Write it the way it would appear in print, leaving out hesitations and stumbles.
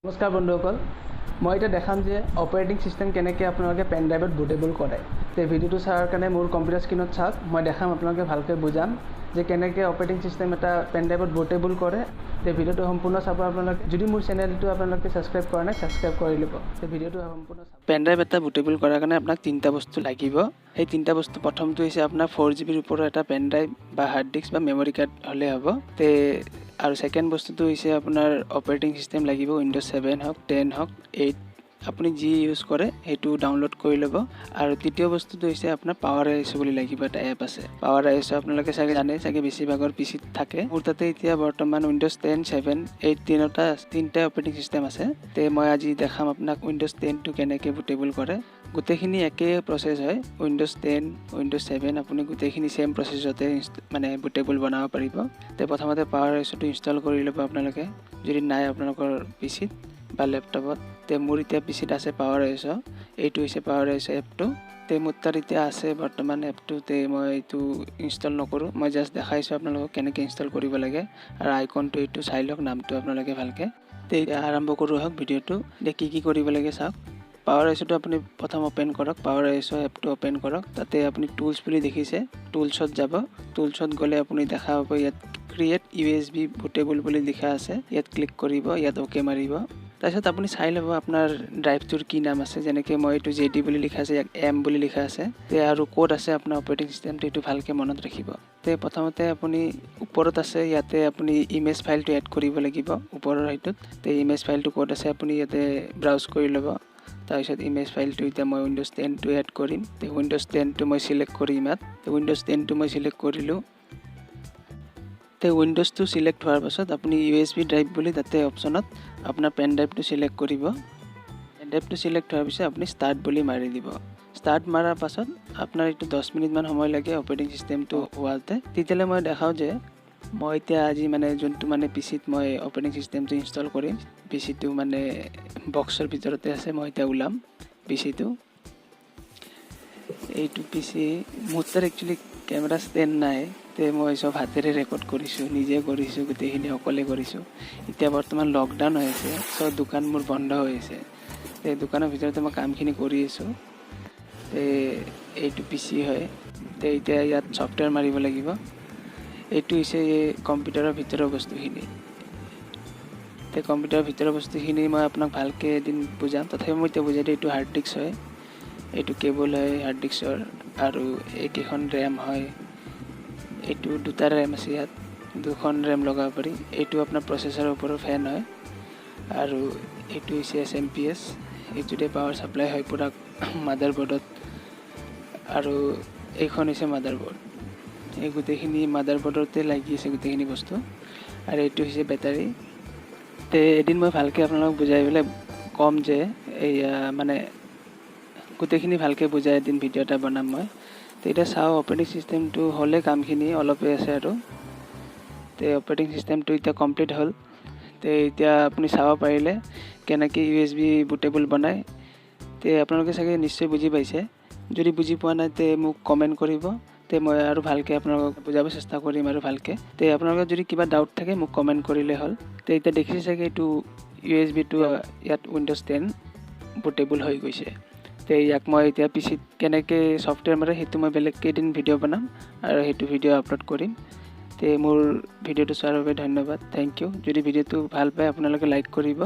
নমস্কাৰ বন্ধুসকল, মই এতিয়া দেখাম যে অপাৰেটিং সিস্টেম কেনেকৈ আপোনালোকে পেন ড্ৰাইভত বুটেবল কৰে। তে ভিডিঅ'টো চোৱাৰ কাৰণে মোৰ কম্পিউটাৰ স্ক্ৰীনত চাওক, মই দেখাম আপোনালোকে ভালকৈ বুজাম যে কেনেকৈ অপাৰেটিং সিস্টেম এটা পেন ড্ৰাইভত বুটেবল কৰে। তে ভিডিঅ'টো সম্পূৰ্ণ চাব আপোনালোকে। যদি মোৰ চেনেলটো আপোনালোকে ছাবস্ক্ৰাইব কৰা নাই, ছাবস্ক্ৰাইব কৰি ল'ব। তে ভিডিঅ'টো সম্পূৰ্ণ চাব। পেন ড্ৰাইভ এটা বুটেবল কৰাৰ কাৰণে আপোনাক তিনিটা বস্তু লাগিব। সেই তিনিটা বস্তু প্ৰথমটো হৈছে আপোনাৰ 4GB ওপৰৰ এটা পেন ড্ৰাইভ বা হাৰ্ড ডিস্ক বা মেমৰি কাৰ্ড হ'লে হ'ব। তে আৰু সেকেন্ড বস্তুটো হৈছে আপোনাৰ অপাৰেটিং সিস্টেম লাগিব, উইন্ডোজ 7 হওক 10 হওক 8 আপুনি যি ইউজ কৰে সেইটো ডাউনলোড কৰি ল'ব। আৰু তৃতীয় বস্তুটো হৈছে আপোনাৰ পাৱাৰ আইএছ বুলি লাগিব, এটা এপ আছে পাৱাৰ আইএছ, আপোনালোকে চাগে জানে, চাগে বেছিভাগৰ পিচিত থাকে। মোৰ তাতে এতিয়া বৰ্তমান উইন্ডোজ 10, 7, 8 তিনিটা অপাৰেটিং সিস্টেম আছে। তে মই আজি দেখাম আপোনাক উইন্ডোজ 10টো কেনেকৈ বুটেবল কৰে। গোটেইখিনি একেই প্ৰচেছ হয়, উইন্ডোজ 10, উইন্ডোজ 7 আপুনি গোটেইখিনি সেম প্ৰচেছতে মানে বুটেবল বনাব পাৰিব। তে প্ৰথমতে পাৱাৰ আইএছটো ইনষ্টল কৰি ল'ব আপোনালোকে, যদি নাই আপোনালোকৰ পিচিত বা লেপটপত। তে মোৰ এতিয়া পিচিত আছে পাৱাৰ আইএছ, এইটো হৈছে পাৱাৰ আইএছ এপটো। তে মোৰ তাত এতিয়া আছে বৰ্তমান এপটো। তে মই এইটো ইনষ্টল নকৰোঁ, মই জাষ্ট দেখাইছোঁ আপোনালোকক কেনেকৈ ইনষ্টল কৰিব লাগে। আৰু আইকনটো এইটো চাই লওক, নামটো আপোনালোকে ভালকৈ। তে এতিয়া আৰম্ভ কৰোঁ হওক ভিডিঅ'টো। এতিয়া কি কৰিব লাগে চাওক। পাৱাৰ আইএছটো আপুনি প্ৰথম অ'পেন কৰক, পাৱাৰ আইএছৰ এপটো অ'পেন কৰক। তাতে আপুনি টুলছ বুলি দেখিছে, টুলছত যাব। টুলছত গ'লে আপুনি দেখা পাব ইয়াত ক্ৰিয়েট USB বুটেবল বুলি লিখা আছে, ইয়াত ক্লিক কৰিব, ইয়াত অ'কে মাৰিব। তাৰপিছত আপুনি চাই ল'ব আপোনাৰ ড্ৰাইভটোৰ কি নাম আছে, যেনেকৈ মই এইটো JD বুলি লিখা আছে, ইয়াত M বুলি লিখা আছে। তে আৰু ক'ত আছে আপোনাৰ অপাৰেটিং চিষ্টেমটো, এইটো ভালকৈ মনত ৰাখিব। তে প্ৰথমতে আপুনি ওপৰত আছে, ইয়াতে আপুনি ইমেজ ফাইলটো এড কৰিব লাগিব ওপৰৰ সেইটোত। তে ইমেজ ফাইলটো ক'ত আছে আপুনি ইয়াতে ব্ৰাউজ কৰি ল'ব। তাৰপিছত ইমেজ ফাইলটো এতিয়া মই উইন্ডোজ 10টো এড কৰিম। তে উইন্ডোজ 10টো মই চিলেক্ট কৰিম ইয়াত। তে উইন্ডোজ 10টো মই চিলেক্ট কৰিলোঁ। তে উইন্ডোজটো চিলেক্ট হোৱাৰ পাছত আপুনি USB ড্ৰাইভ বুলি তাতে অপশ্যনত আপোনাৰ পেন ড্ৰাইভটো চিলেক্ট কৰিব। পেন ড্ৰাইভটো চিলেক্ট হোৱাৰ পিছত আপুনি ষ্টাৰ্ট বুলি মাৰি দিব। ষ্টাৰ্ট মাৰাৰ পাছত আপোনাৰ এইটো 10 মিনিটমান সময় লাগে অপাৰেটিং চিষ্টেমটো হোৱাতে। তেতিয়ালৈ মই দেখাওঁ যে মই এতিয়া আজি মানে যোনটো মানে পিচিত মই অপাৰেটিং চিষ্টেমটো ইনষ্টল কৰিম, পিচিটো মানে বক্সৰ ভিতৰতে আছে। মই এতিয়া ওলাম পিচিটো। এইটো পিচি মোৰ তাত একচুৱেলি কেমেৰা ষ্টেণ্ড নাই। তে মই চব হাতেৰে ৰেকৰ্ড কৰিছোঁ, নিজে কৰিছোঁ, গোটেইখিনি অকলে কৰিছোঁ। এতিয়া বৰ্তমান লকডাউন হৈ আছে, চব দোকান মোৰ বন্ধ হৈ আছে। তে দোকানৰ ভিতৰতে মই কামখিনি কৰি আছোঁ। তে এইটো পিচি হয়। তে এতিয়া ইয়াত ছফ্টৱেৰ মাৰিব লাগিব। এইটো হৈছে কম্পিউটাৰৰ ভিতৰৰ বস্তুখিনি। তে কম্পিউটাৰৰ ভিতৰৰ বস্তুখিনি মই আপোনাক ভালকৈ এদিন বুজাম, তথাপি মই এতিয়া বুজাই দিওঁ। এইটো হাৰ্ড ডিস্ক হয়, এইটো কেবল হয় হাৰ্ড ডিস্কৰ, আৰু এইকেইখন ৰেম হয়। এইটো দুটা ৰেম আছে, ইয়াত 2খন ৰেম লগাব পাৰি। এইটো আপোনাৰ প্ৰচেছৰৰ ওপৰৰ ফেন হয়। আৰু এইটো হৈছে Assamese, এইটোতে পাৱাৰ ছাপ্লাই হয় পূৰা মাদাৰবৰ্ডত। আৰু এইখন হৈছে মাদাৰবৰ্ড, এই গোটেইখিনি মাদাৰবৰ্ডতে লাগি আছে গোটেইখিনি বস্তু। আৰু এইটো হৈছে বেটাৰী। তে এদিন মই ভালকৈ আপোনালোকক বুজাই পেলাই ক'ম যে এয়া মানে গোটেইখিনি ভালকৈ বুজাই এদিন ভিডিঅ' এটা বনাম মই। তো এতিয়া চাওঁ অপাৰেটিং চিষ্টেমটো হ'লে কামখিনি অলপে আছে আৰু। তে অপাৰেটিং চিষ্টেমটো এতিয়া কমপ্লিট হ'ল। তে এতিয়া আপুনি চাব পাৰিলে কেনেকৈ USB বুটেবল বনায়। তে আপোনালোকে চাগে নিশ্চয় বুজি পাইছে। যদি বুজি পোৱা নাই তে মোক কমেণ্ট কৰিব। তে মই আৰু ভালকৈ আপোনালোকক বুজাব চেষ্টা কৰিম আৰু ভালকৈ। তে আপোনালোকৰ যদি কিবা ডাউট থাকে মোক কমেণ্ট কৰিলে হ'ল। তে এতিয়া দেখিছে চাগে এইটো USB-টো ইয়াত উইন্ডোজ 10 বুটেবল হৈ গৈছে। তে ইয়াক মই এতিয়া পিচিত কেনেকৈ ছফ্টৱেৰ মাৰে সেইটো মই বেলেগ কেইদিন ভিডিঅ' বনাম আৰু সেইটো ভিডিঅ' আপলোড কৰিম। তে মোৰ ভিডিঅ'টো চোৱাৰ বাবে ধন্যবাদ, থেংক ইউ। যদি ভিডিঅ'টো ভাল পায় আপোনালোকে লাইক কৰিব।